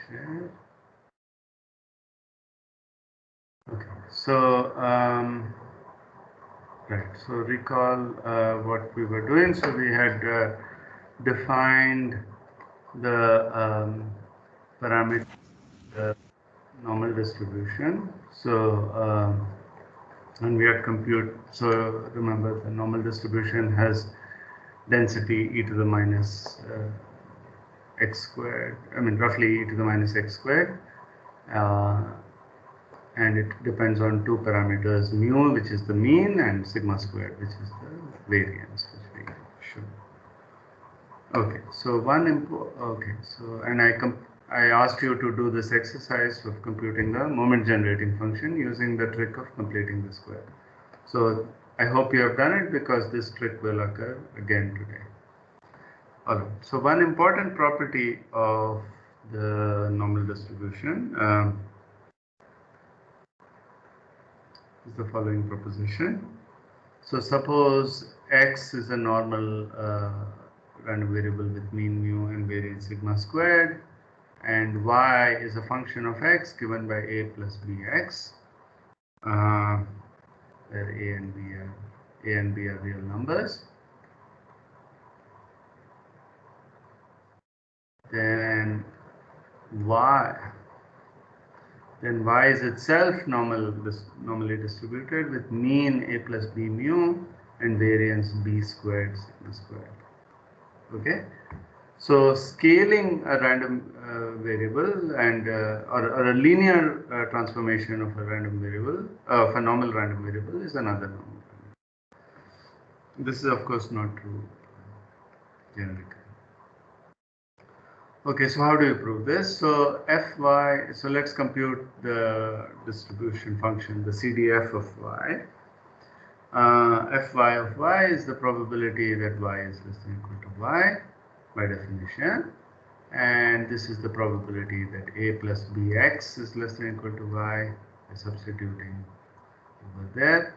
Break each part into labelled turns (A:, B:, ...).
A: share. Okay, so right, so recall what we were doing. So we had defined the parameter, the normal distribution. So and we had compute. So remember, the normal distribution has density e to the minus x squared. I mean, roughly e to the minus x squared. And it depends on two parameters, mu, which is the mean, and sigma squared, which is the variance, which we should. Okay, so and I asked you to do this exercise of computing the moment generating function using the trick of completing the square. So I hope you have done it, because this trick will occur again today. Alright, so one important property of the normal distribution is the following proposition. So suppose x is a normal random variable with mean mu and variance sigma squared, and y is a function of x given by a plus bx, where a and b are real numbers. Then y is itself normally distributed with mean a plus b mu and variance b squared sigma squared. Okay, so scaling a random variable and or a linear transformation of a random variable of a normal random variable is another normal. This is of course not true generically. Okay, so how do you prove this? So fy, so let's compute the distribution function, the CDF of y. Fy of y is the probability that y is less than or equal to y by definition, and this is the probability that a plus bx is less than or equal to y by substituting over there,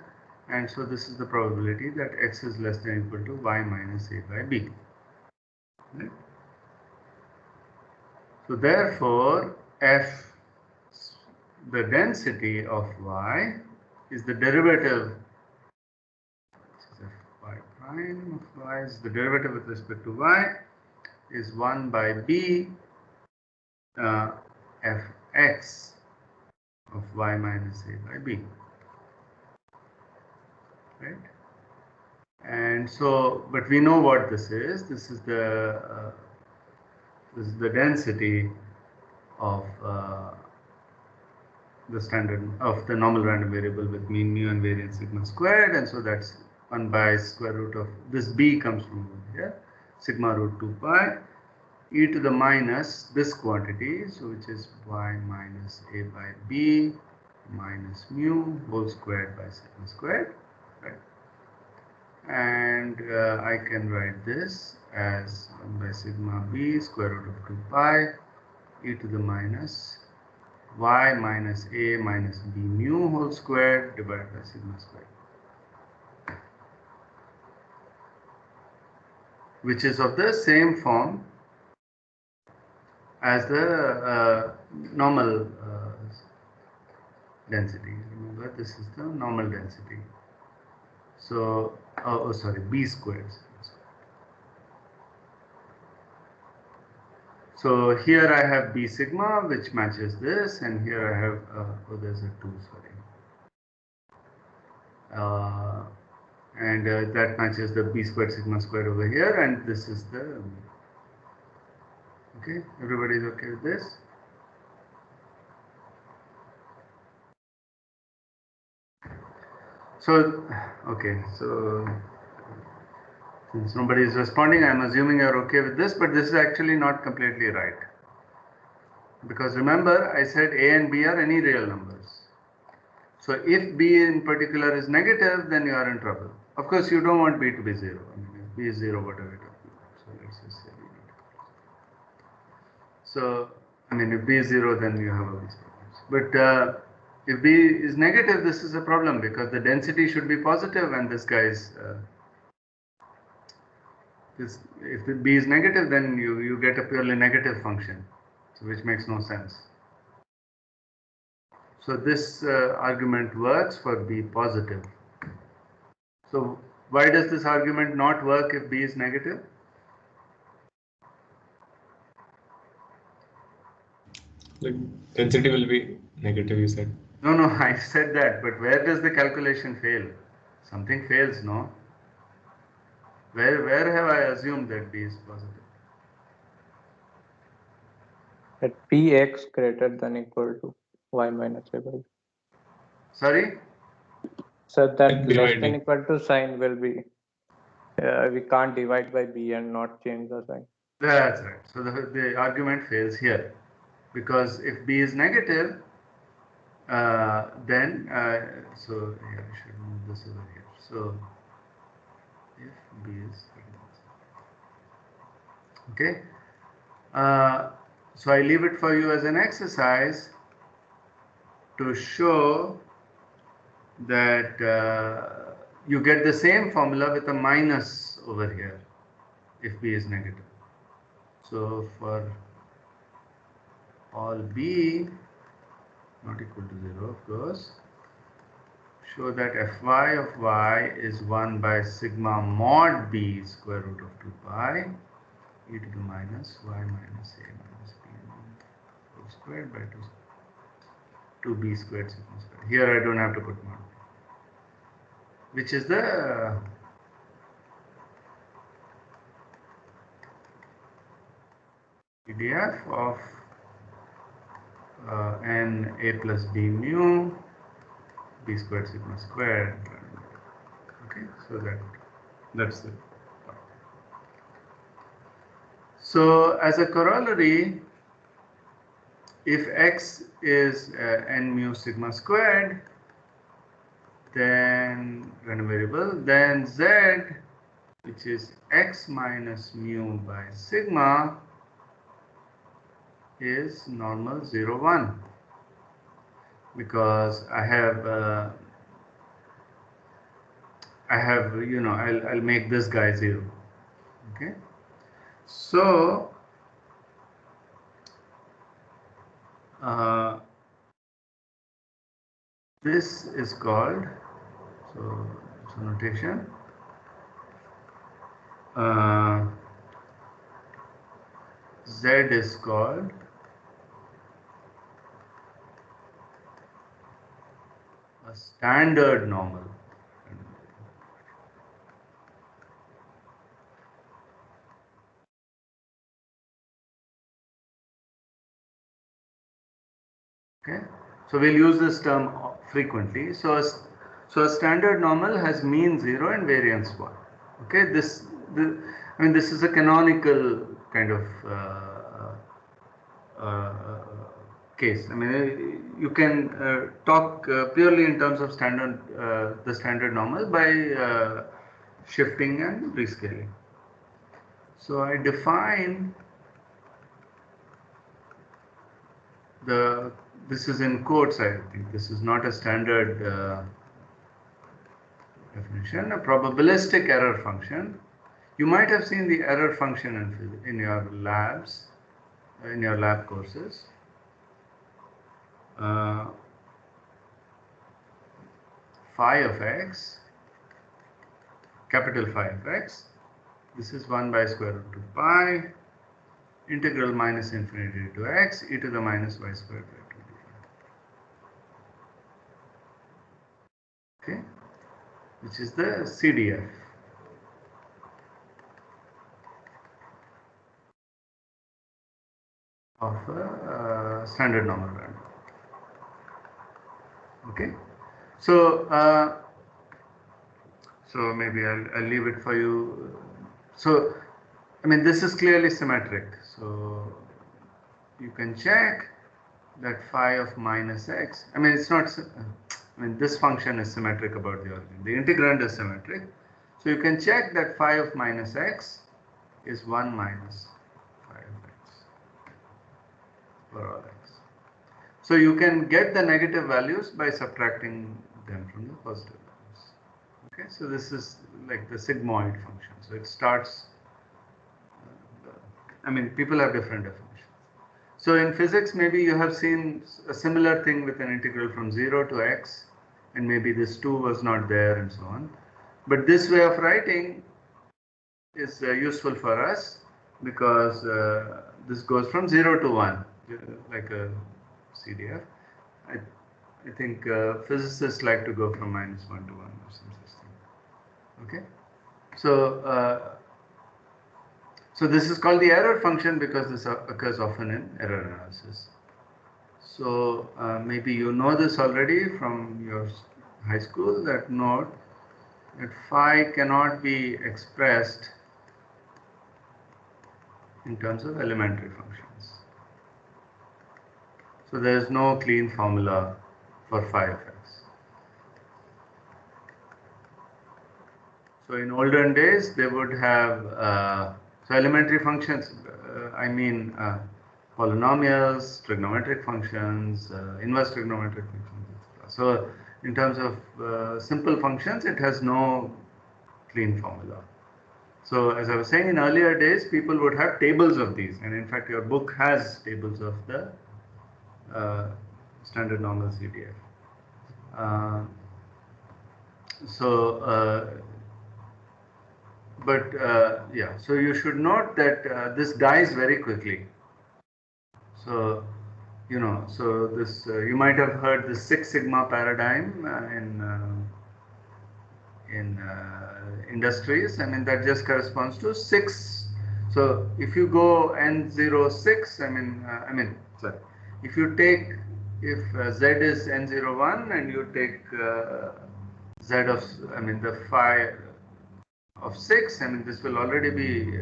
A: and so this is the probability that x is less than or equal to y minus a by b. Right? So therefore, the density of y is the derivative, fy prime of y is the derivative with respect to y, is 1 by b fx of y minus a by b. Right? And so, but we know what this is. This is the density of the normal random variable with mean mu and variance sigma squared, and so that's 1 by square root of this b comes from over here, sigma root 2 pi e to the minus this quantity, so which is y minus a by b minus mu whole squared by sigma squared, right? And I can write this as 1 by sigma b square root of 2 pi e to the minus y minus a minus b mu whole squared divided by sigma squared, which is of the same form as the normal density. Remember, this is the normal density. So, b squared. So here I have b sigma, which matches this, and here I have there's a 2, sorry, and that matches the b squared sigma squared over here, and this is the. Okay, everybody is okay with this? So, okay, so since nobody is responding, I am assuming you are okay with this, but this is actually not completely right. Because remember, I said a and b are any real numbers. So if b in particular is negative, then you are in trouble. Of course, you don't want b to be 0. I mean, if b is 0, whatever it is. So let's just say b. So, I mean, if b is 0, then you have all these problems. But if b is negative, this is a problem, because the density should be positive, and this guy is if the b is negative, then you get a purely negative function. so which makes no sense. So this argument works for B positive. So why does this argument not work if B is negative?
B: Like density will be negative, you said.
A: No, I said that, but where does the calculation fail? Something fails, no? Where have I assumed that B is positive?
C: At Px greater than equal to y minus a by b.
A: Sorry?
C: So that less
B: Dividing.
C: than equal to sign will be, we can't divide by b and not change the sign.
A: That's right. So the argument fails here, because if B is negative, then so here I should move this over here. So if B is okay, so I leave it for you as an exercise to show that you get the same formula with a minus over here if B is negative. So for all B not equal to 0, of course, show that Fy of y is 1 by sigma mod B square root of 2 pi e to the minus y minus a minus b whole squared by 2b squared sigma squared. Here I don't have to put mod, which is the PDF of n a plus b mu b squared sigma squared. Okay, so that's it. So as a corollary, if x is n mu sigma squared, then random variable, then z, which is x minus mu by sigma, is normal 0, 1, because I have I'll make this guy 0. Okay, so this is called, so notation, Z is called a standard normal. Okay, so we'll use this term frequently. So a standard normal has mean 0 and variance 1. Okay, this is a canonical kind of case. I mean, you can talk purely in terms of the standard normal by shifting and rescaling. So I define this is in quotes, I think. This is not a standard definition. A probabilistic error function. You might have seen the error function in your labs, in your lab courses. Phi of x, capital Phi of x. This is 1 by square root 2 pi integral minus infinity to x e to the minus y squared by 2 dv. Okay, which is the CDF. Of a standard normal random. Okay, so maybe I'll leave it for you. So I mean, this is clearly symmetric, so you can check that phi of minus x, I mean, it's not, I mean, this function is symmetric about the origin. The integrand is symmetric. So you can check that phi of minus x is 1 minus phi of x for all x. So you can get the negative values by subtracting them from the positive values. Okay, so this is like the sigmoid function. So it starts, I mean, people have different definitions. So in physics, maybe you have seen a similar thing with an integral from 0 to x, and maybe this 2 was not there and so on. But this way of writing is useful for us because this goes from 0 to 1, like a CDF. I think physicists like to go from -1 to 1 or some such thing. Okay, so this is called the error function because this occurs often in error analysis. So maybe you know this already from your high school, that note that phi cannot be expressed in terms of elementary functions. So there is no clean formula for phi of x. So in olden days, they would have so elementary functions. I mean polynomials, trigonometric functions, inverse trigonometric functions, etc. So in terms of simple functions, it has no clean formula. So as I was saying, in earlier days, people would have tables of these, and in fact, your book has tables of the standard normal CDF. Yeah, so you should note that this dies very quickly. So, you know, so this you might have heard the Six Sigma paradigm in industries. I mean, that just corresponds to 6. So if you go N06, sorry, if you take, if Z is N01 and you take Z of, the phi of 6, this will already be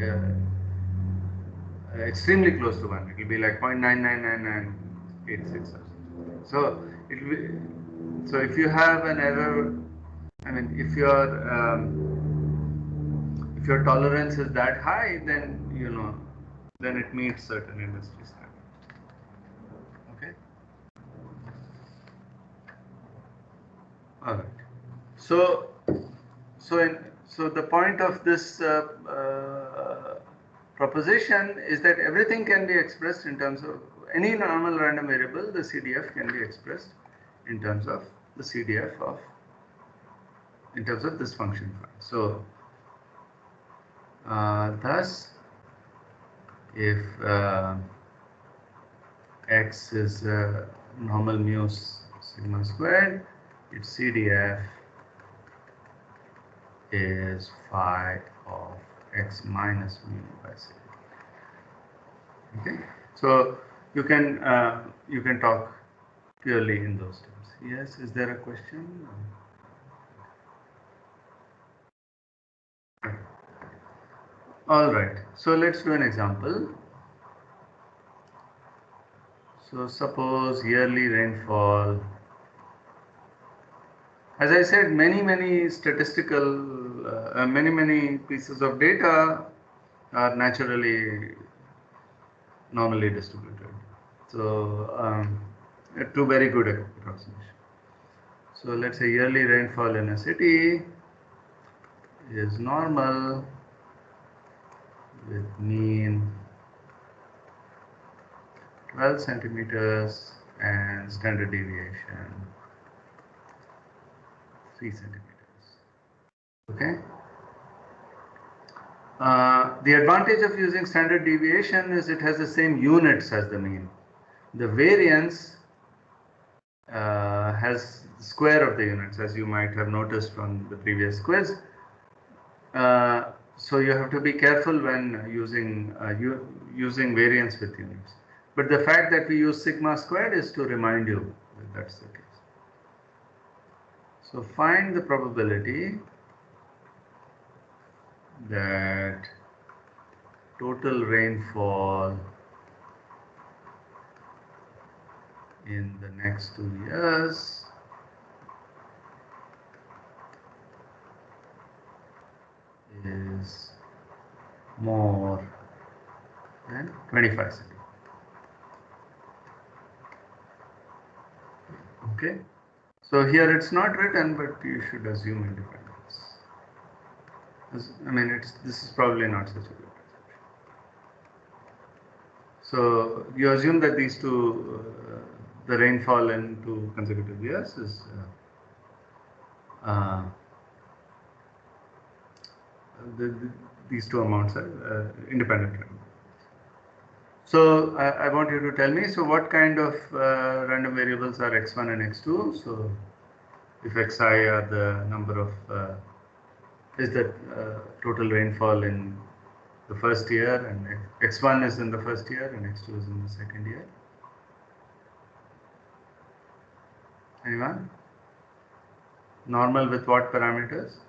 A: extremely close to 1. It will be like 0.99986. So it will be, so if you have an error, if your tolerance is that high, then then it meets certain industry standards. Okay. All right. So the point of this proposition is that everything can be expressed in terms of any normal random variable. The CDF can be expressed in terms of the CDF of, in terms of this function phi. So thus, if x is normal mu sigma squared, its CDF is phi of x minus mu by sigma. Okay, so you can talk purely in those terms. Yes, is there a question? All right, so let's do an example. So suppose yearly rainfall. As I said, many statistical, many pieces of data are naturally normally distributed. So two very good approximations. So let's say yearly rainfall in a city is normal with mean 12 centimeters and standard deviation 3 centimeters. Okay. The advantage of using standard deviation is it has the same units as the mean. The variance has the square of the units, as you might have noticed from the previous quiz. So you have to be careful when using variance with units. But the fact that we use sigma squared is to remind you that that's the case. So find the probability that total rainfall in the next 2 years is more than 25 centimeters. Okay, so here it's not written, but you should assume independence. This is probably not such a good perception. So you assume that these two, the rainfall in 2 consecutive years is these two amounts are independent. So I want you to tell me, so what kind of random variables are x1 and x2? So if xi are the number of, is the total rainfall in the first year, and x1 is in the first year and x2 is in the second year. Anyone? Normal with what parameters?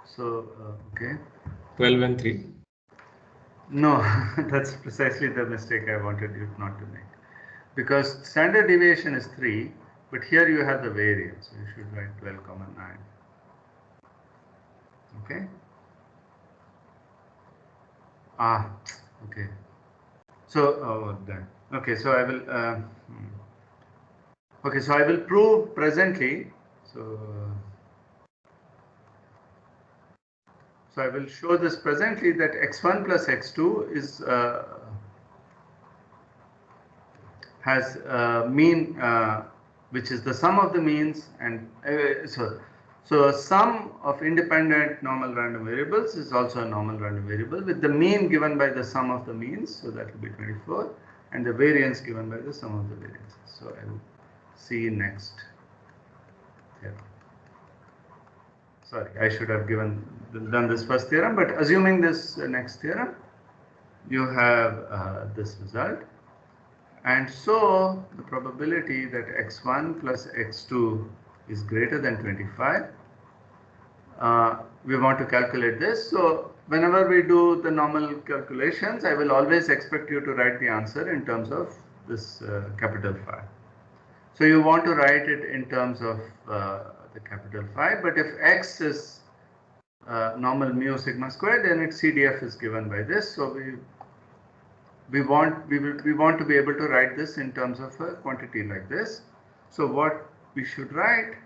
A: So, okay.
B: 12 and 3.
A: No, that's precisely the mistake I wanted you not to make. Because standard deviation is 3, but here you have the variance. So you should write 12, 9. Okay. Okay. So, done. Okay, so I will. Okay, so I will prove presently. So I will show this presently that x1 plus x2 is has mean which is the sum of the means, and so sum of independent normal random variables is also a normal random variable with the mean given by the sum of the means, so that will be 24, and the variance given by the sum of the variances. So I will see next theorem. Sorry, I should have done this first theorem, but assuming this next theorem, you have this result. And so the probability that x1 plus x2 is greater than 25, we want to calculate this. So whenever we do the normal calculations, I will always expect you to write the answer in terms of this capital phi. So you want to write it in terms of the capital phi, but if x is normal mu sigma squared, then its CDF is given by this. So we want to be able to write this in terms of a quantity like this. So what we should write,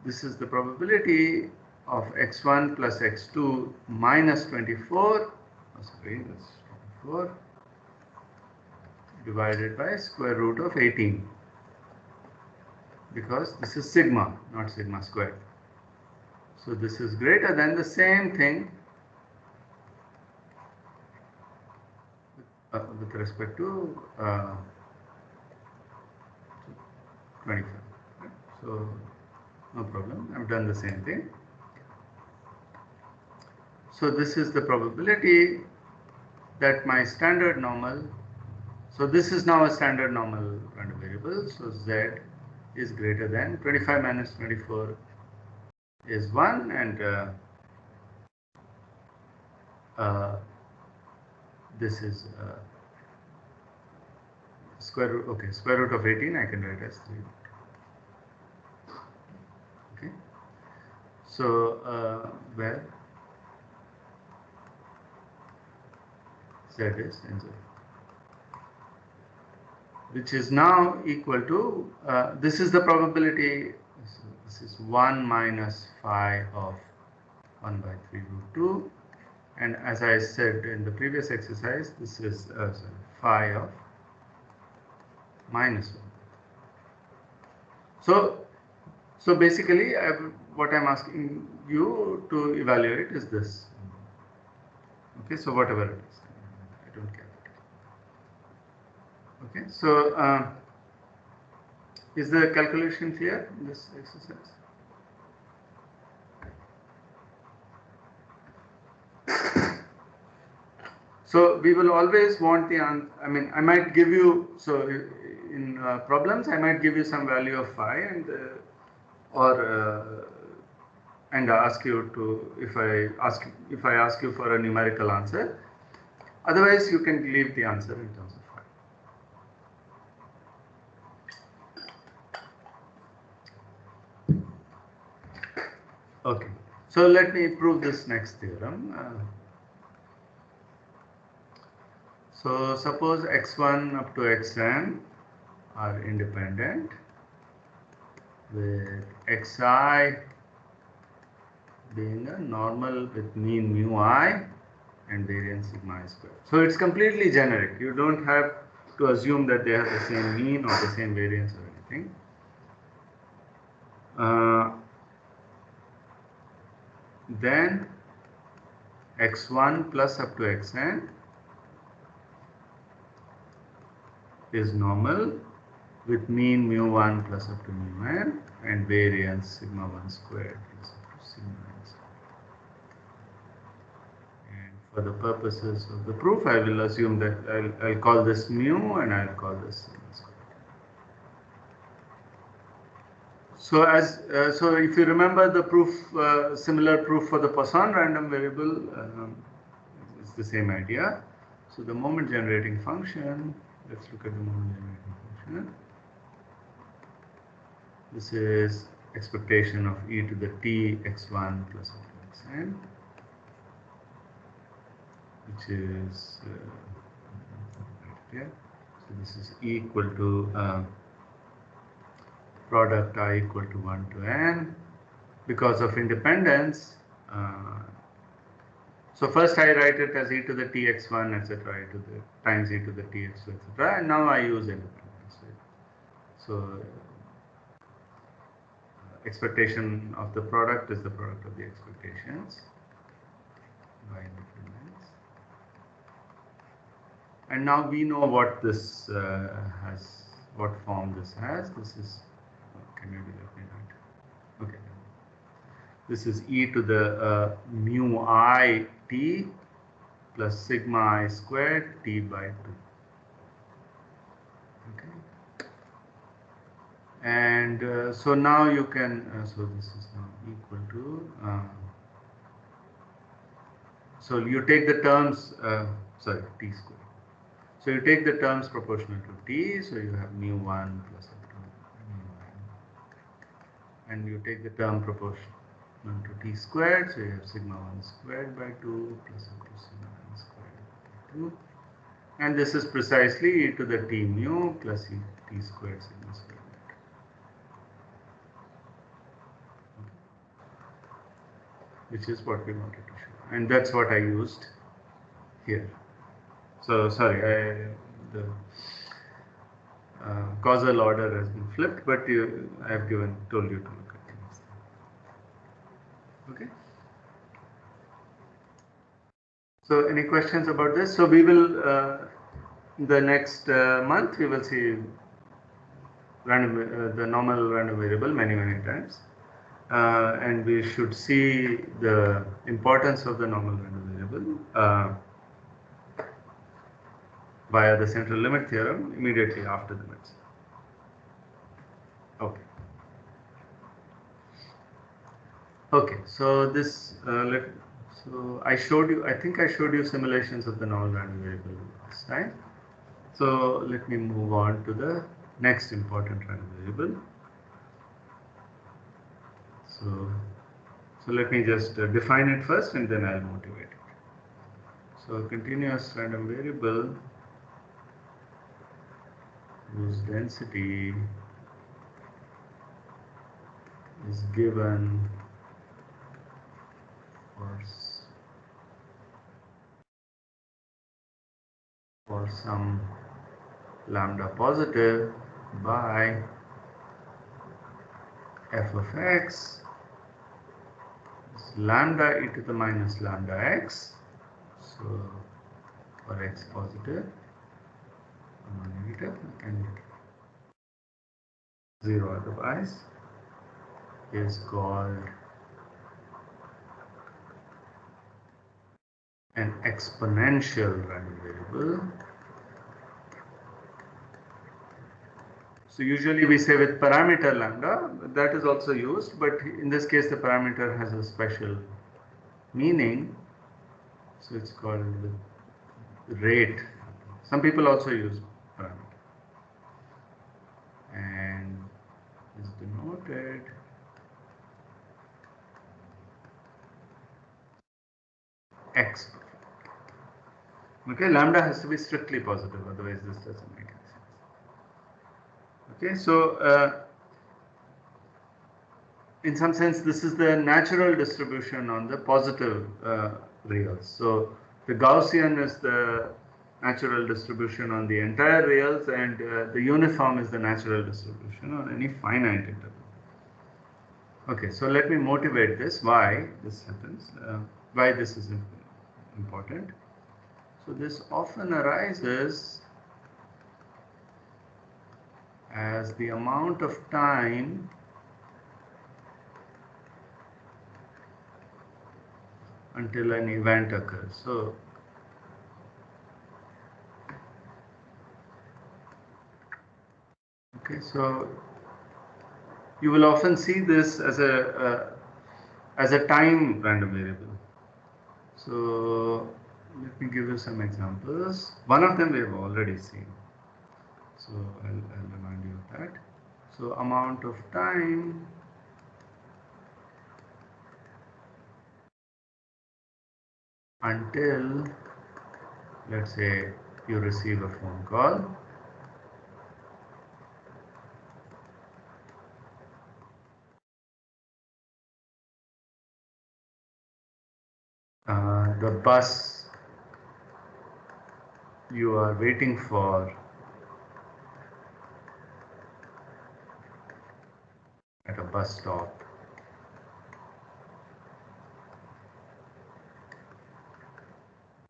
A: this is the probability of x1 plus x2 minus 24, sorry, that's 24 divided by square root of 18, because this is sigma, not sigma squared. So this is greater than the same thing with respect to 25. So no problem, I've done the same thing. So this is the probability that my standard normal, so this is now a standard normal random variable, so z is greater than 25 minus 24 is 1, and this is square root, okay, square root of 18 I can write as 3. Okay, so where z is NZ, which is now equal to, this is the probability, so this is 1 minus phi of 1 by 3 root 2, and as I said in the previous exercise, this is phi of minus 1. So basically what I'm asking you to evaluate is this. Okay, so whatever it is, I don't care. Okay, so is the calculation clear in this exercise? So we will always want the answer. I mean, I might give you, so in problems, I might give you some value of phi, and and ask you to, if I ask you for a numerical answer. Otherwise, you can leave the answer in terms of phi. Okay, so let me prove this next theorem. So suppose x1 up to xn are independent with xi being a normal with mean mu I and variance sigma I square. So it's completely generic. You don't have to assume that they have the same mean or the same variance or anything. Then x1 plus up to xn is normal with mean mu1 plus up to mu n and variance sigma 1 squared plus up to sigma n squared. And for the purposes of the proof, I will assume that I'll call this mu and I'll call this sigma squared. So so if you remember the proof, similar proof for the Poisson random variable, it's the same idea. So the moment generating function, let's look at the moment generating function. This is expectation of e to the t x1 plus xn, which is right here. So this is e equal to product I equal to 1 to n. Because of independence, so first I write it as e to the tx1 etc. e to the times e to the tx2 etc. And now I use independence. Right? So expectation of the product is the product of the expectations by independence. And now we know what this has, what form this has. This is, okay, maybe let me write. Okay. This is e to the mu I t plus sigma I squared t by 2. Okay. And so now you can, so this is now equal to, so you take the terms, sorry, t squared. So you take the terms proportional to t, so you have mu1 plus up to mu1. And you take the term proportional to t squared, so you have sigma 1 squared by 2 plus up to sigma 1 squared by 2. And this is precisely e to the t mu plus e t squared sigma squared by 2. Okay. Which is what we wanted to show. And that's what I used here. So sorry, the causal order has been flipped, but I have told you to look at things. Okay. So any questions about this? So we will, the next month, we will see random, the normal random variable many times. And we should see the importance of the normal random variable via the central limit theorem immediately after the midsum. Okay. Okay. So this so I showed you. I think I showed you simulations of the normal random variable last time. So let me move on to the next important random variable. So let me just define it first, and then I'll motivate it. So continuous random variable whose density is given for some lambda positive by f of x is lambda e to the minus lambda x. So for x positive or negative and 0 otherwise is called an exponential random variable. So usually we say with parameter lambda, that is also used, but in this case the parameter has a special meaning. So it's called rate. Some people also use parameter. And is denoted x. Okay, lambda has to be strictly positive, otherwise this doesn't make any sense. Okay, so in some sense, this is the natural distribution on the positive reals. So the Gaussian is the natural distribution on the entire reals, and the uniform is the natural distribution on any finite interval. Okay, so let me motivate this, why this happens, why this is important. So this often arises as the amount of time until an event occurs. So okay, so you will often see this as a time random variable. So let me give you some examples. One of them we have already seen. So I'll remind you of that. So amount of time until, let's say, you receive a phone call. The bus you are waiting for at a bus stop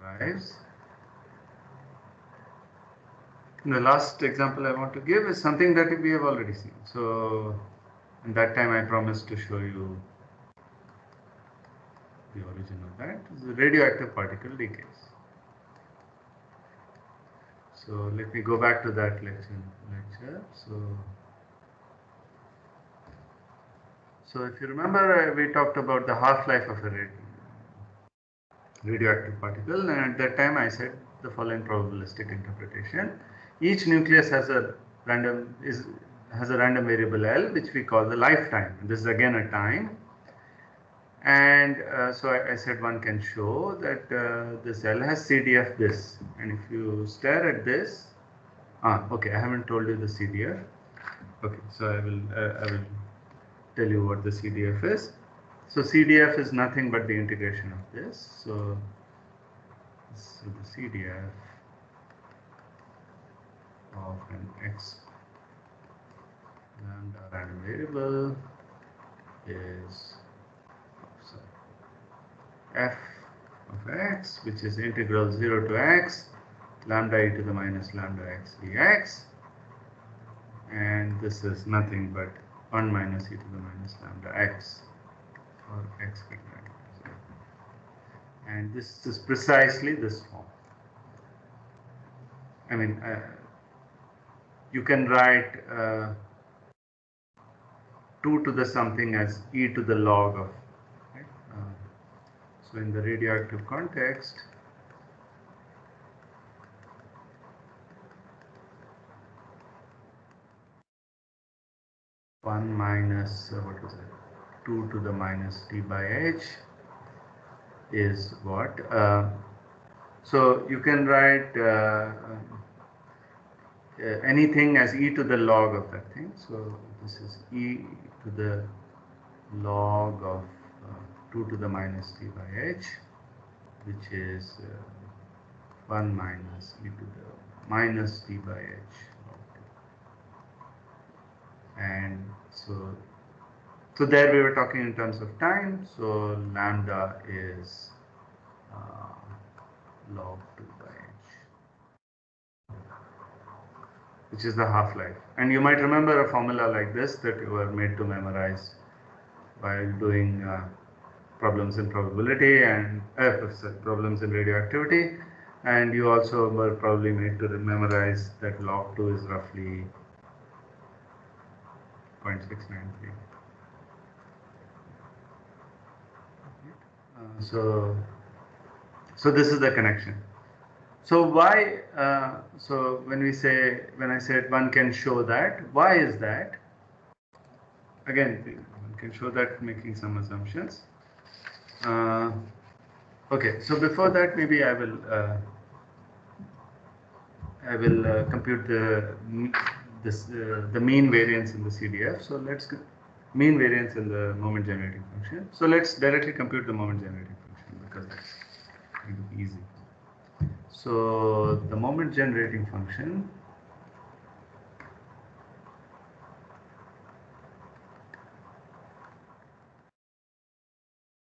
A: arrives. And the last example I want to give is something that we have already seen. So in that time I promised to show you the origin of that. Is the radioactive particle decays. So let me go back to that lecture. So if you remember, we talked about the half-life of a radioactive particle, and at that time I said the following probabilistic interpretation: each nucleus has a random variable L, which we call the lifetime. This is again a time, and so I said one can show that this L has CDF this, and if you stare at this, okay, I haven't told you the CDF. Okay, so I will tell you what the CDF is. So CDF is nothing but the integration of this. So the CDF of an x lambda random variable is f of x, which is integral 0 to x lambda e to the minus lambda x dx, and this is nothing but 1 minus e to the minus lambda x for x greater than 0. And this is precisely this form. I mean, you can write 2 to the something as e to the log of. Right? So in the radioactive context, one minus what was it? 2 to the minus t by h is what? So you can write anything as e to the log of that thing. So this is e to the log of 2 to the minus t by h, which is 1 minus e to the minus t by h log 2. And so there we were talking in terms of time. So lambda is log 2 by h, which is the half-life. And you might remember a formula like this that you were made to memorize while doing problems in probability and problems in radioactivity, and you also were probably made to memorize that log 2 is roughly 0.693. So this is the connection. So why? So when I said one can show that, why is that? Again, one can show that making some assumptions. Okay, so before that, maybe I will I will compute the mean variance in the CDF. So let's mean variance in the moment generating function. So let's directly compute the moment generating function because that's kind of easy. So the moment generating function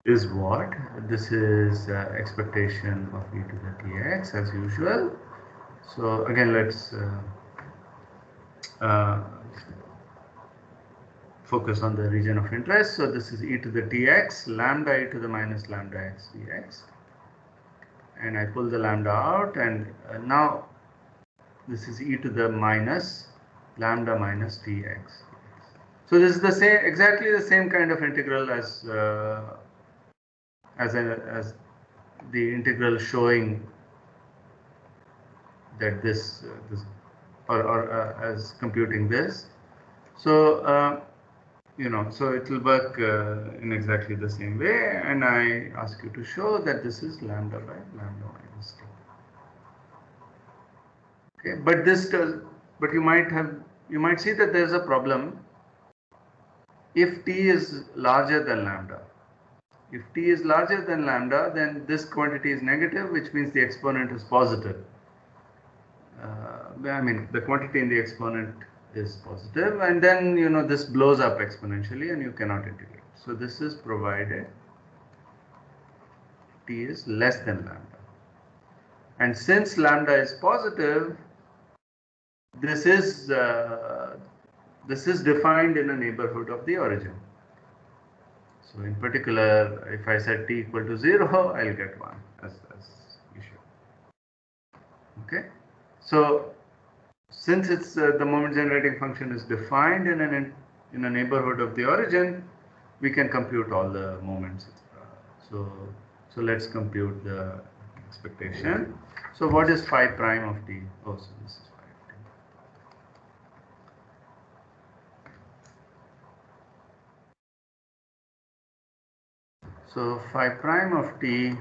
A: is what? This is expectation of e to the tx as usual. So again, let's focus on the region of interest. So this is e to the tx, lambda e to the minus lambda x dx. And I pull the lambda out, and now this is e to the minus lambda minus tx. So this is the same, exactly the same kind of integral as the integral showing that this as computing this. So so it will work in exactly the same way, and I ask you to show that this is lambda by lambda minus t. Okay, but you might see that there is a problem if t is larger than lambda. If t is larger than lambda, then this quantity is negative, which means the exponent is positive. I mean, the quantity in the exponent is positive, and then this blows up exponentially and you cannot integrate. So this is provided t is less than lambda. And since lambda is positive, this is defined in a neighborhood of the origin. So in particular, if I set t equal to 0, I'll get 1 as usual. Okay, so since it's the moment generating function is defined in a neighborhood of the origin, we can compute all the moments. So let's compute the expectation. So what is phi prime of t? Oh, so this is phi of t. So phi prime of t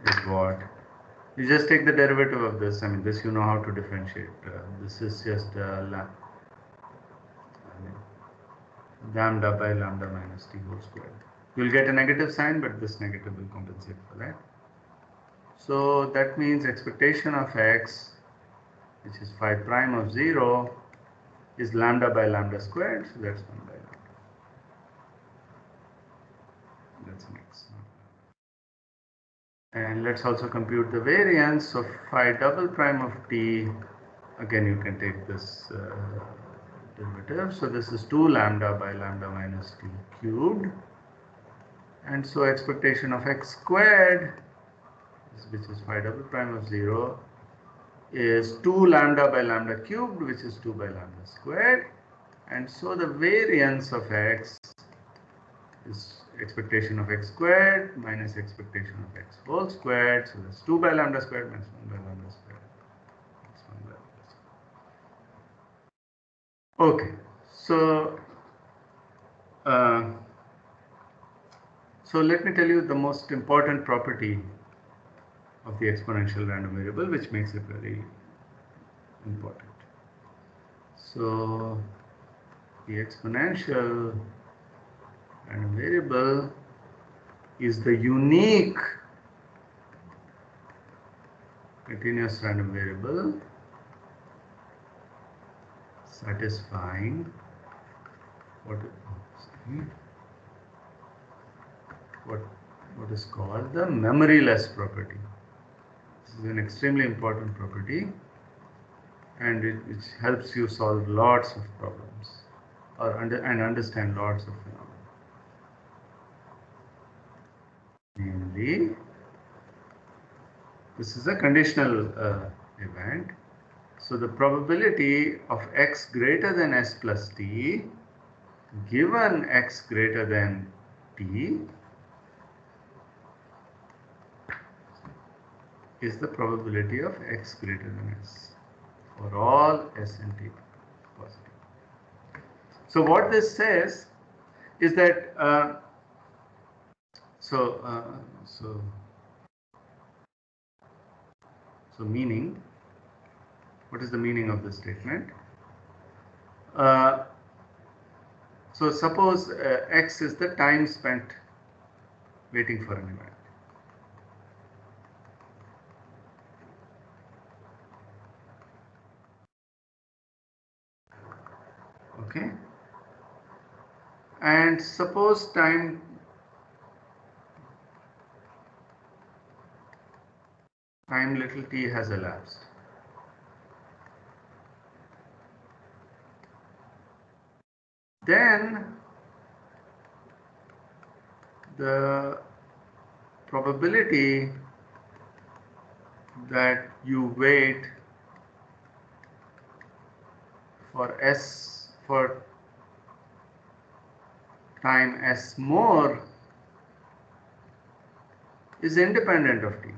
A: is what? You just take the derivative of this. I mean, this you know how to differentiate. This is just lambda by lambda minus t whole squared. You'll get a negative sign, but this negative will compensate for that. So that means expectation of x, which is phi prime of 0, is lambda by lambda squared. So that's 1 by lambda. That's an x. And let's also compute the variance. So phi double prime of t, again you can take this derivative. So this is 2 lambda by lambda minus t cubed. And so expectation of x squared, which is phi double prime of 0, is 2 lambda by lambda cubed, which is 2 by lambda squared. And so the variance of x is expectation of x squared minus expectation of x whole squared. So that's 2 by lambda squared minus 1 by lambda squared. That's 1 by lambda squared. Okay, so let me tell you the most important property of the exponential random variable, which makes it very important. So the exponential random variable is the unique continuous random variable satisfying what is called the memoryless property. This is an extremely important property, and it helps you solve lots of problems and understand lots of phenomena. Namely, this is a conditional event. So the probability of x greater than s plus t given x greater than t is the probability of x greater than s for all s and t positive. So what this says is that meaning What is the meaning of this statement? So suppose x is the time spent waiting for an event. Okay. And suppose time little t has elapsed. Then the probability that you wait for time s more is independent of t.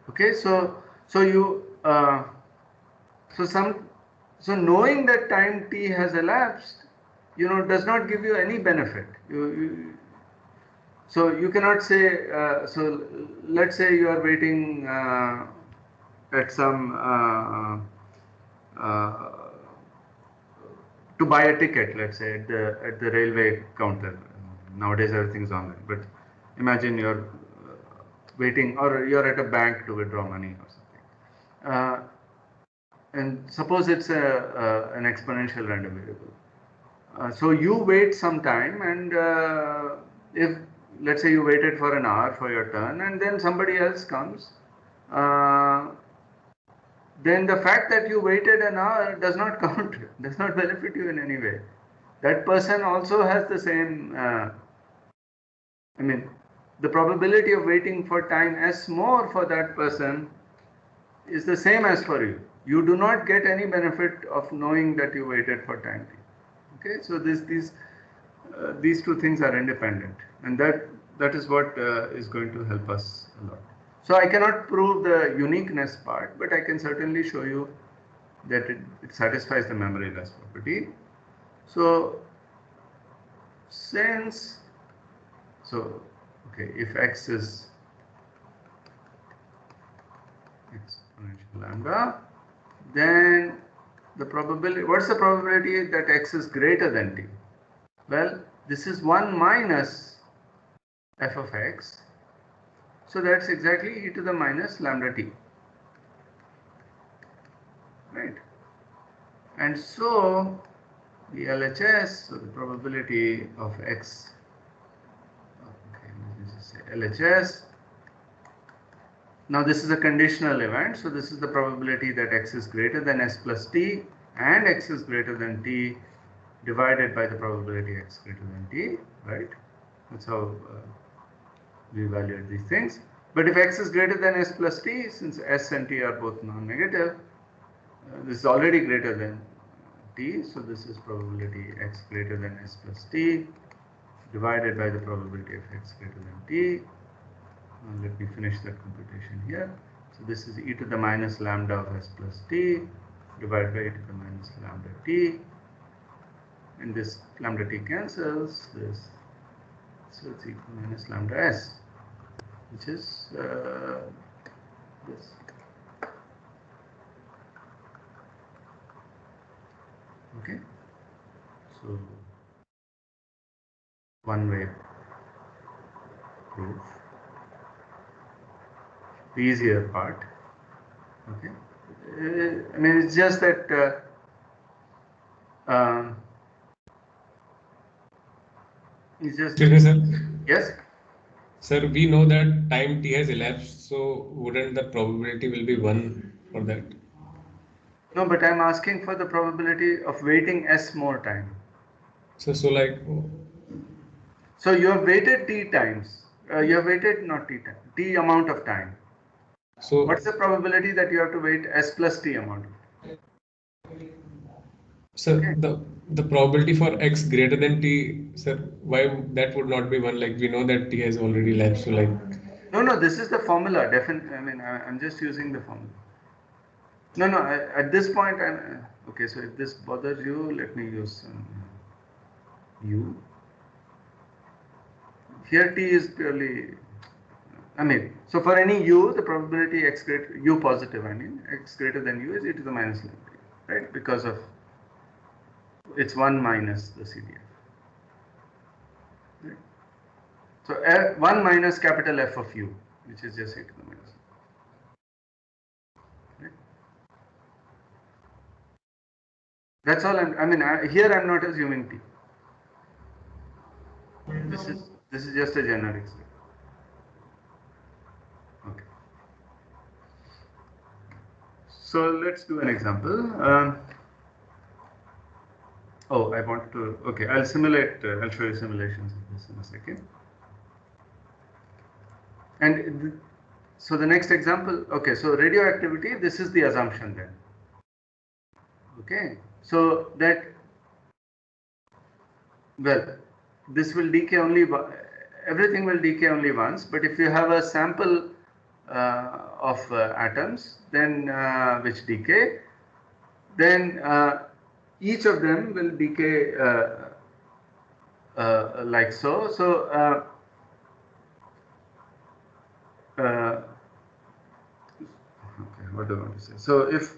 A: Okay, so knowing that time t has elapsed, does not give you any benefit. So you cannot say. So let's say you are waiting at some to buy a ticket. Let's say at the railway counter. Nowadays everything is online, but imagine you're waiting, or you're at a bank to withdraw money or something. And suppose it's an exponential random variable. So you wait some time, and if let's say you waited for an hour for your turn, and then somebody else comes, then the fact that you waited an hour does not count, does not benefit you in any way. That person also has the same, the probability of waiting for time s more for that person is the same as for you. You do not get any benefit of knowing that you waited for time t. Okay, so these two things are independent, and that is what is going to help us a lot. So I cannot prove the uniqueness part, but I can certainly show you that it satisfies the memory loss property. So if x is exponential lambda, then the probability, what's the probability that x is greater than t? Well, this is 1 minus f of x. So that's exactly e to the minus lambda t. Right? And so the LHS, so the probability of x, okay, let me just say LHS. Now this is a conditional event, so this is the probability that x is greater than s plus t and x is greater than t divided by the probability x greater than t, right? That's how we evaluate these things. But if x is greater than s plus t, since s and t are both non-negative, this is already greater than t, so this is probability x greater than s plus t divided by the probability of x greater than t. Now let me finish that computation here. So this is e to the minus lambda of s plus t divided by e to the minus lambda t, and this lambda t cancels this, so it's e to the minus lambda s, which is this. Okay, so one way proof, the easier part. Okay, it's just that it's just,
B: Excuse me, sir.
A: Yes.
B: Sir, we know that time t has elapsed, so wouldn't the probability will be 1 for that?
A: No, but I'm asking for the probability of waiting s more time.
B: So like.
A: So you have waited t times. You have waited not t time, t amount of time. So what's the probability that you have to wait s plus t amount of time?
B: Sir, okay. The probability for x greater than t, sir, why that would not be 1? Like we know that t has already elapsed, so like.
A: No, this is the formula. Definitely, I'm just using the formula. No, at this point, okay. So if this bothers you, let me use u. Here t is purely I mean, so for any u, the probability x greater, u positive, I mean, x greater than u is e to the minus lambda, right? Because of it's 1 minus the CDF. Right? So 1 minus capital F of u, which is just e to the minus. Right? That's all here I'm not assuming t. This is just a generic statement. Okay. So let's do an example. I want to, okay, I'll simulate, I'll show you simulations of this in a second. And so the next example, okay, so radioactivity, this is the assumption then. Okay, so that, well, this will decay only, everything will decay only once, but if you have a sample of atoms, then which decay, then each of them will decay like so. So okay, what do I want to say? So if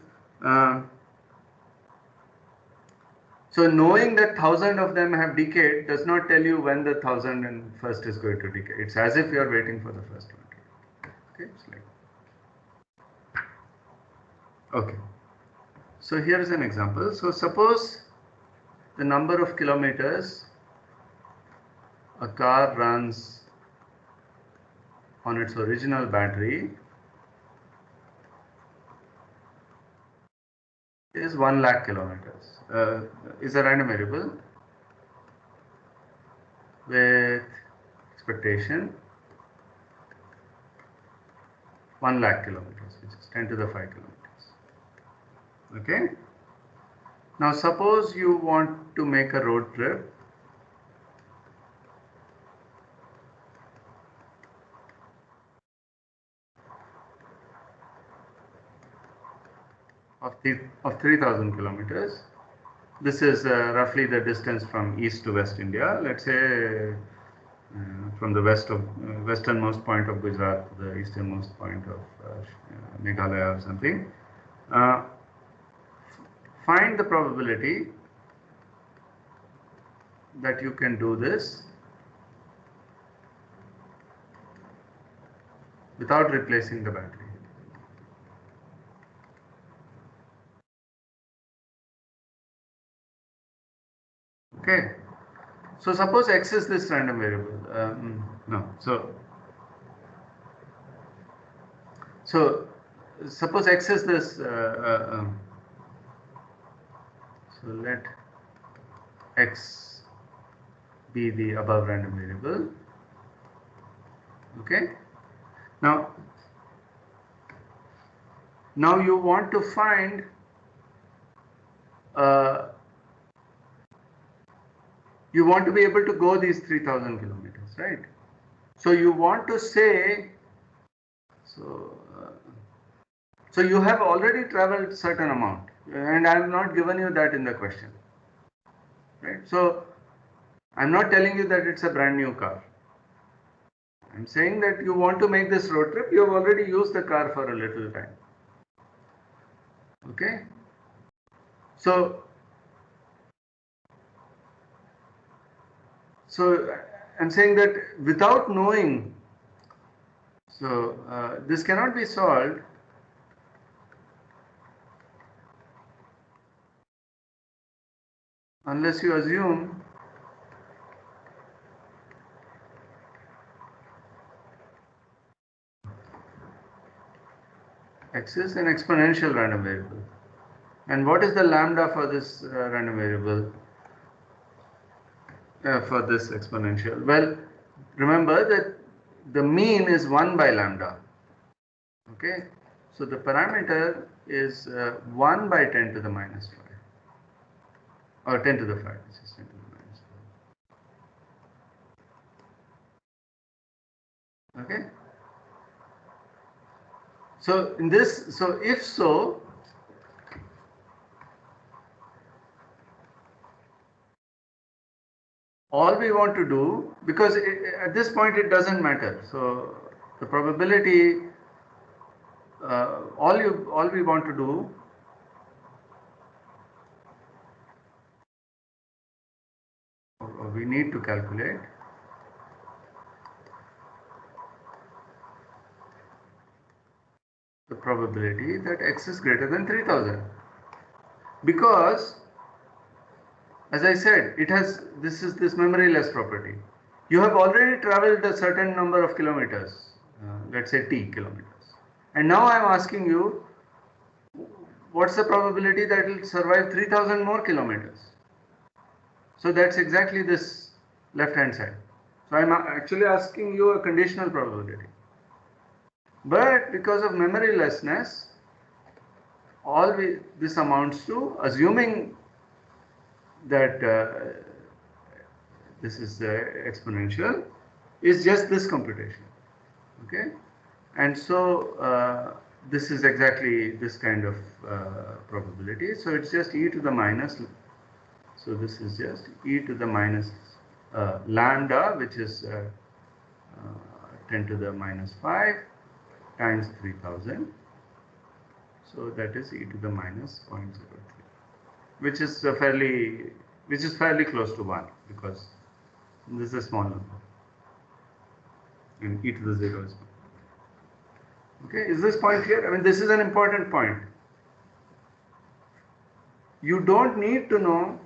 A: so knowing that 1,000 of them have decayed does not tell you when the 1,001st is going to decay. It's as if you are waiting for the first one. Okay, it's like, okay. So here is an example. So suppose the number of kilometers a car runs on its original battery is 1 lakh kilometers. Is a random variable with expectation 1 lakh kilometers, which is 10 to the 5 kilometers. Okay. Now suppose you want to make a road trip of 3,000 kilometers. This is roughly the distance from east to west India. Let's say from the westernmost point of Gujarat to the easternmost point of Meghalaya or something. Find the probability that you can do this without replacing the battery. Okay. So suppose x is this random variable. So suppose x is this. So let x be the above random variable. Okay. Now you want to find you want to be able to go these 3,000 kilometers, right? So you want to say, so you have already traveled certain amount, and I have not given you that in the question, right? So I'm not telling you that it's a brand new car. I'm saying that you want to make this road trip, you have already used the car for a little time. Okay? So I'm saying that without knowing, so this cannot be solved unless you assume x is an exponential random variable. And what is the lambda for this random variable? For this exponential? Well, remember that the mean is 1 by lambda. Okay, so the parameter is 1 by 10 to the minus 5, or 10 to the 5, which is 10 to the minus 5. Okay, so in this, so if so, all we want to do, because at this point it doesn't matter, so the probability, all we want to do or we need to calculate the probability that x is greater than 3000, because as I said, it has this memoryless property. You have already traveled a certain number of kilometers, let's say t kilometers, and now I am asking you, what's the probability that it will survive 3000 more kilometers? So that's exactly this left hand side. So I'm actually asking you a conditional probability. But because of memorylessness, this amounts to, assuming that this is exponential, is just this computation. Okay, and so this is exactly this kind of probability. So it's just e to the minus. So this is just e to the minus lambda, which is 10 to the minus 5 times 3000. So that is e to the minus 0.03, which is fairly close to 1, because this is a small number, and e to the 0 is 1. Okay, is this point clear? I mean, this is an important point. You don't need to know,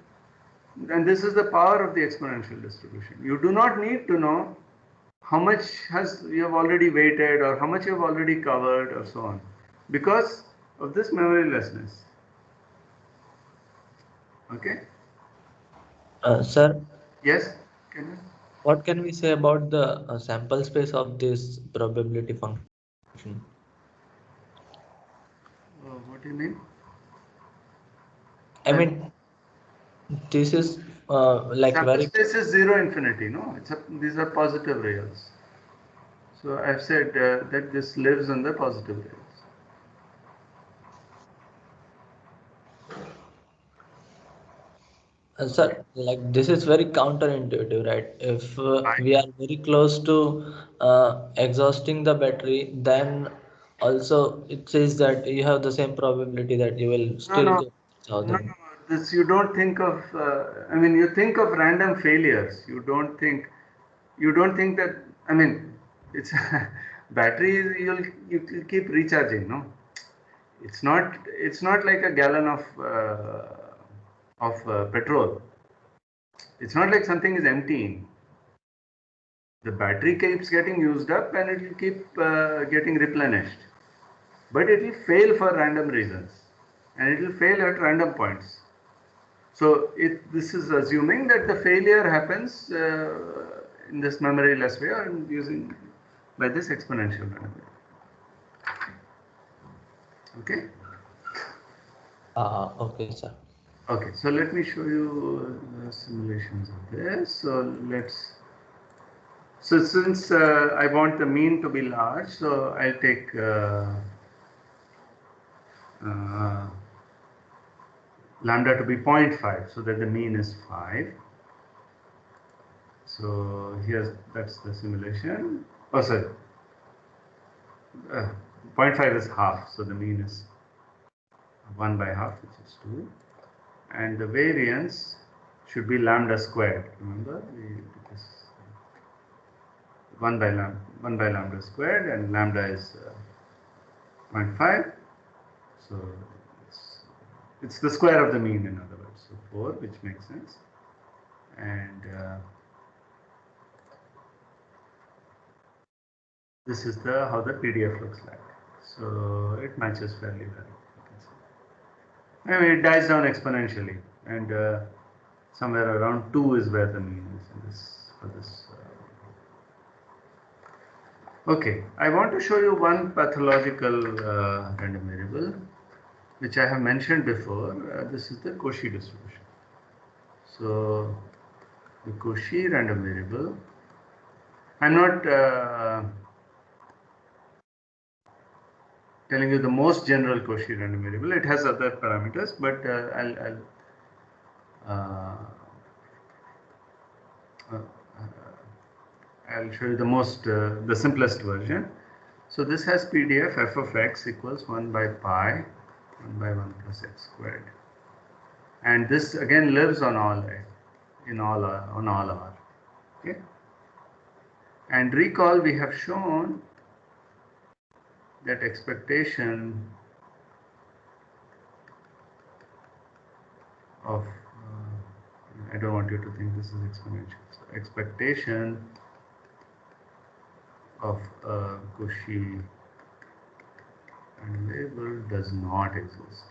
A: and this is the power of the exponential distribution. You do not need to know how much you have already weighted or how much you have already covered or so on, because of this memorylessness. Okay.
D: Sir,
A: Yes. Can you?
D: what can we say about the sample space of this probability function?
A: What do you mean?
D: I mean, this is like
A: Sample
D: very.
A: space is 0 infinity. No, these are positive reals. So I've said that this lives on the positive reals.
D: Sir, like this is very counterintuitive, right? If we are very close to exhausting the battery, then also it says that you have the same probability that you will
A: No,
D: still
A: no,
D: go
A: no,
D: 1000.
A: this you don't think of. I mean, you think of random failures. You don't think that. I mean, it's batteries. You keep recharging. No, it's not like a gallon of petrol. It's not like something is emptying. The battery keeps getting used up and it will keep getting replenished. But it will fail for random reasons, and it will fail at random points. So this is assuming that the failure happens in this memoryless way or using by this exponential random way. Okay.
D: Okay, sir.
A: Okay. So let me show you simulations of this. So since I want the mean to be large, so I'll take lambda to be 0.5, so that the mean is 5. So that's the simulation. Oh, sorry. 0.5 is half, so the mean is 1 by half, which is 2. And the variance should be lambda squared. Remember, this 1 by lambda squared, and lambda is 0.5. So it's the square of the mean, in other words. So 4, which makes sense. And this is how the PDF looks like. So it matches fairly well. I mean, it dies down exponentially, and somewhere around 2 is where the mean is for this. Okay, I want to show you one pathological random variable, which I have mentioned before. This is the Cauchy distribution. So the Cauchy random variable. I'm not telling you the most general Cauchy random variable. It has other parameters, but I'll show you the simplest version. So this has PDF f of x equals 1 by pi 1 by 1 plus x squared. And this again lives on all on all r. Okay. And recall we have shown that expectation of I don't want you to think this is exponential. So expectation of a Cauchy and label does not exist.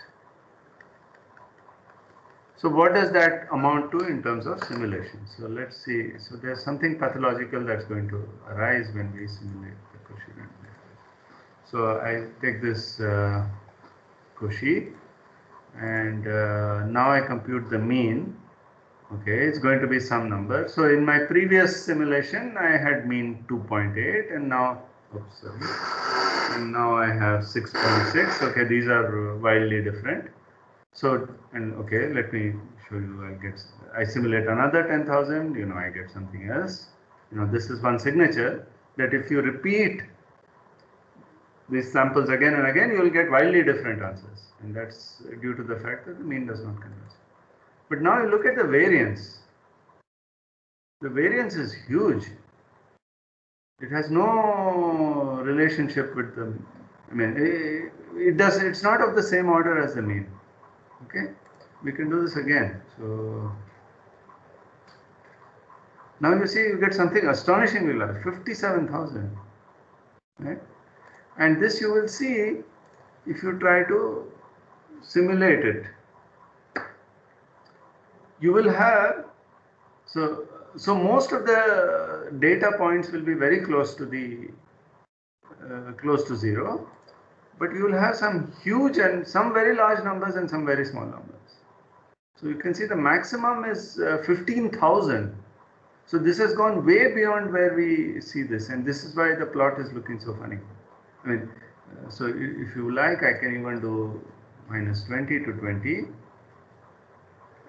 A: So what does that amount to in terms of simulation? So let's see. So there's something pathological that's going to arise when we simulate the Cauchy and label. So I take this Cauchy and now I compute the mean. Okay, it's going to be some number. So in my previous simulation, I had mean 2.8 and now, oops, sorry, and now I have 6.6. Okay, these are wildly different. So, and okay, let me show you, I simulate another 10,000, you know, I get something else. You know, this is one signature that if you repeat these samples again and again, you will get wildly different answers. And that's due to the fact that the mean does not converge. But now you look at the variance. The variance is huge. It has no relationship with the, I mean, it's not of the same order as the mean. Okay, we can do this again. So now you see you get something astonishingly large, 57,000. Right? And this you will see if you try to simulate it. You will have, so most of the data points will be very close to the close to zero, but you will have some huge and some very large numbers and some very small numbers. So you can see the maximum is 15,000. So this has gone way beyond where we see this, and this is why the plot is looking so funny. I mean, so if you like, I can even do minus 20 to 20.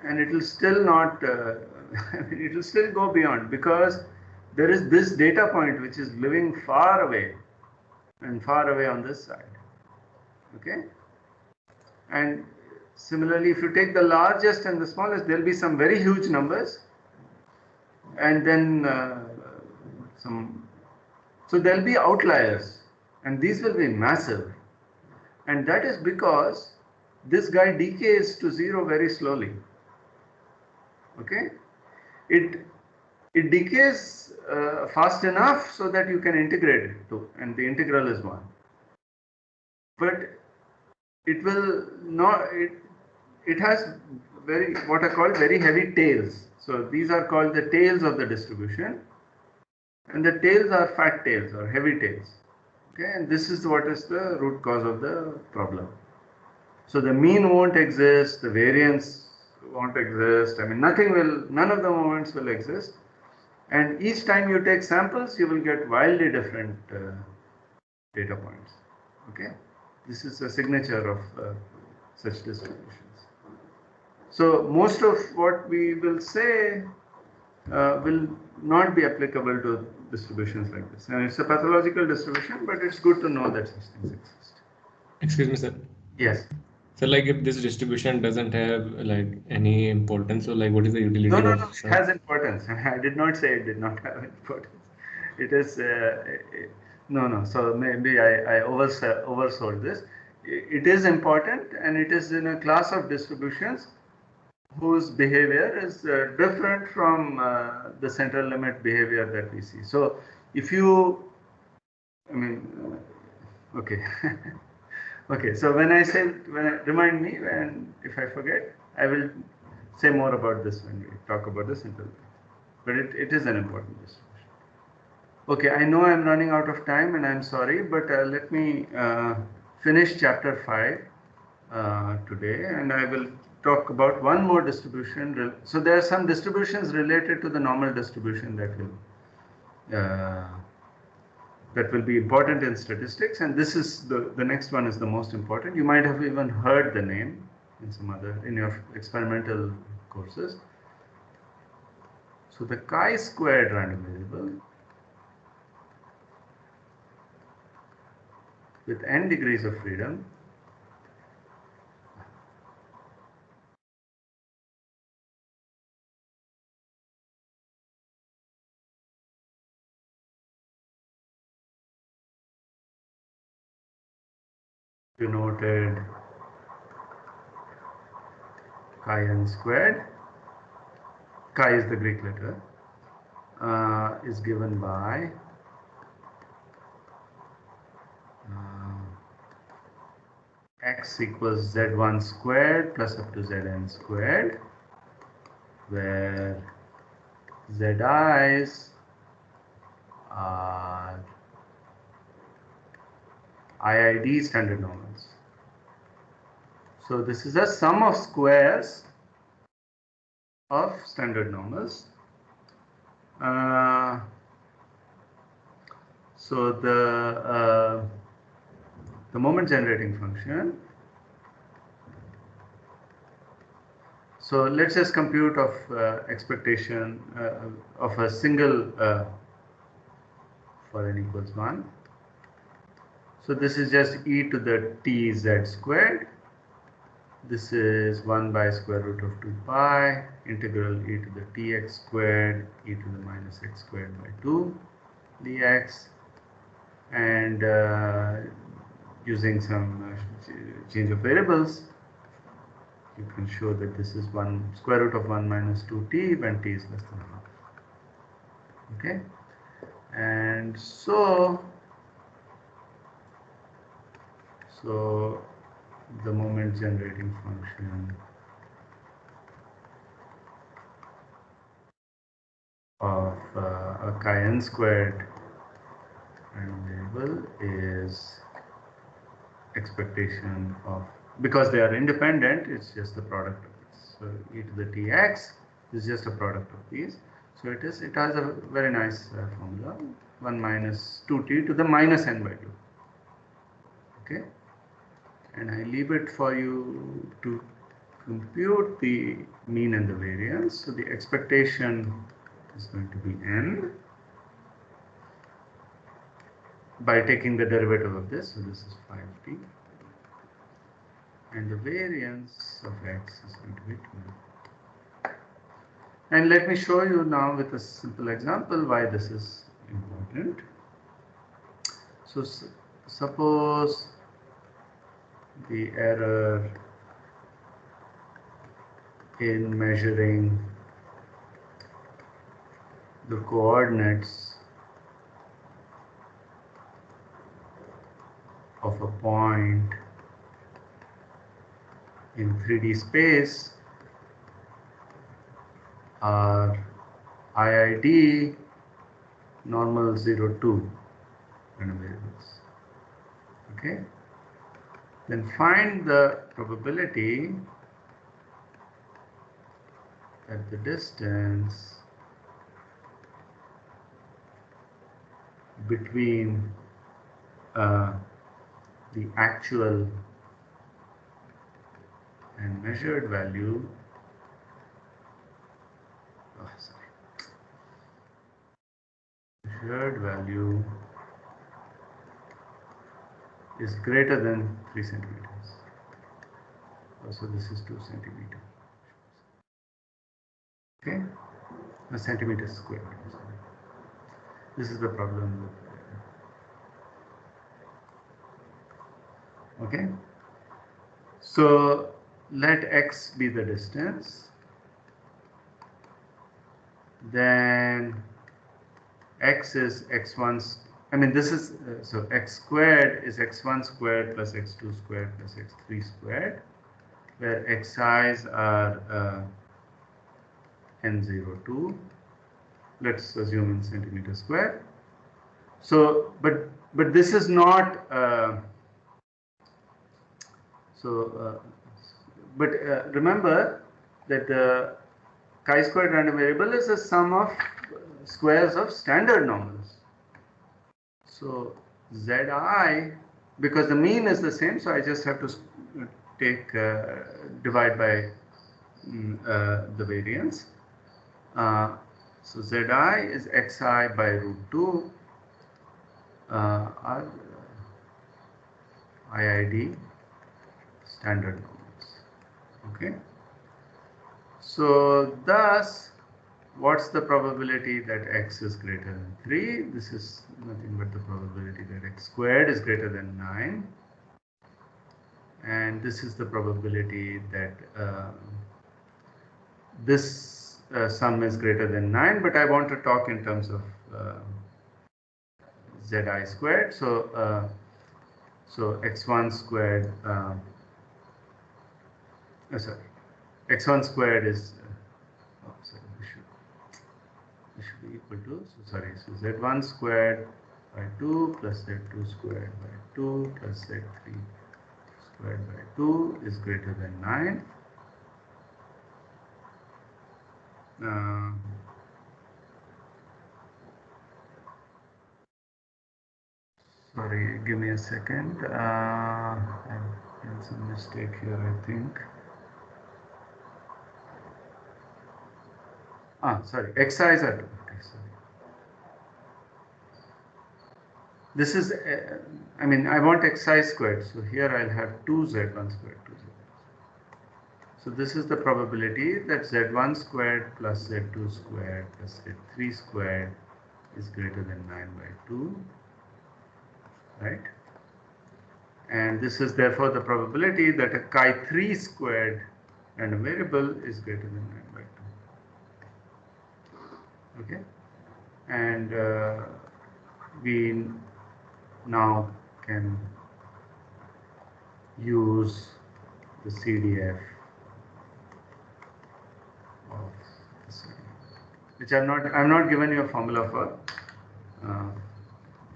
A: And it will still not, it will still go beyond because there is this data point which is living far away and far away on this side. Okay. And similarly, if you take the largest and the smallest, there will be some very huge numbers and then so there will be outliers and these will be massive. And that is because this guy decays to zero very slowly. Okay, it decays fast enough so that you can integrate it to, and the integral is 1. But it will not. It has what are called very heavy tails. So these are called the tails of the distribution, and the tails are fat tails or heavy tails. Okay, and this is what is the root cause of the problem. So the mean won't exist. The variance won't exist. I mean, none of the moments will exist. And each time you take samples, you will get wildly different data points. Okay, this is a signature of such distributions. So most of what we will say will not be applicable to distributions like this. And it's a pathological distribution, but it's good to know that such things exist.
B: Excuse me, sir.
A: Yes.
B: So like if this distribution doesn't have like any importance, so like what is the utility
A: No,
B: of
A: it has importance. I did not say it did not have importance. It is, no. So maybe I oversold this. It is important and it is in a class of distributions whose behavior is different from the central limit behavior that we see. So if you, I mean, okay. Okay, so remind me, and if I forget, I will say more about this when we talk about the central limit. But it is an important distribution. Okay, I know I'm running out of time and I'm sorry, but let me finish chapter 5 today, and I will talk about one more distribution. So there are some distributions related to the normal distribution that will be important in statistics, and this is the next one is the most important. You might have even heard the name in your experimental courses. So the chi-squared random variable with n degrees of freedom, denoted chi n squared, chi is the Greek letter, is given by x equals z1 squared plus up to zn squared, where zi's are IID standard normals. So this is a sum of squares of standard normals. So the moment generating function. So let's just compute of expectation of a single for n equals 1. So this is just e to the tz squared. This is 1 by square root of 2 pi integral e to the tx squared e to the minus x squared by 2 dx, and using some change of variables, you can show that this is square root of 1 minus 2t when t is less than half. Okay, and so the moment generating function of a chi n squared random variable is expectation of, because they are independent, it's just the product of this. So e to the tx is just a product of these. So it has a very nice formula, 1 minus 2t to the minus n by 2. Okay, and I leave it for you to compute the mean and the variance. So the expectation is going to be n by taking the derivative of this. So this is 5t, and the variance of x is going to be 2. And let me show you now with a simple example why this is important. So suppose the error in measuring the coordinates of a point in 3D space are IID normal 0, 2 random variables. Okay, then find the probability that the distance between the actual and measured value measured value is greater than 3 centimeters. So this is 2 centimeters. Okay, a centimeter squared. This is the problem with okay. So let x be the distance, then x is x1, I mean this is so x squared is x1 squared plus x2 squared plus x3 squared, where xi's are n02, let's assume in centimeter square. So but this is not remember that the chi-squared random variable is a sum of squares of standard normals. So Zi, because the mean is the same, so I just have to take divide by the variance. So Zi is xi by root 2. IID standard normals. Okay. So thus, what's the probability that x is greater than 3? This is nothing but the probability that x squared is greater than 9. And this is the probability that this sum is greater than 9, but I want to talk in terms of zi squared. So x1 squared, sorry, x1 squared is, sorry, this should be equal to, so z1 squared by 2 plus z2 squared by 2 plus z3 squared by 2 is greater than 9. Sorry, give me a second. I've made some mistake here, I think. Sorry, xi's are 2. Okay, sorry. This is, I mean, I want xi squared. So here I'll have 2z1 squared, 2z1. So this is the probability that z1 squared plus z2 squared plus z3 squared is greater than 9 by 2. Right? And this is therefore the probability that a chi3 squared random variable is greater than 9 by 2. Okay? And we now can use the CDF of the study, which I'm not given you a formula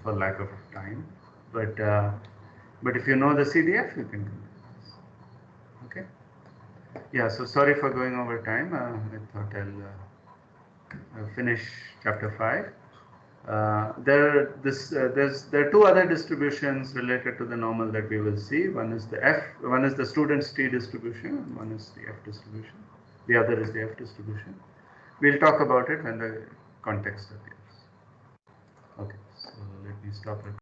A: for lack of time, but if you know the CDF, you can do this. Okay. Yeah. So sorry for going over time. I thought I'll finish chapter 5. There are two other distributions related to the normal that we will see. One is the student's T distribution, and one is the F distribution. The other is the F distribution. We'll talk about it when the context appears. Okay, so let me stop it.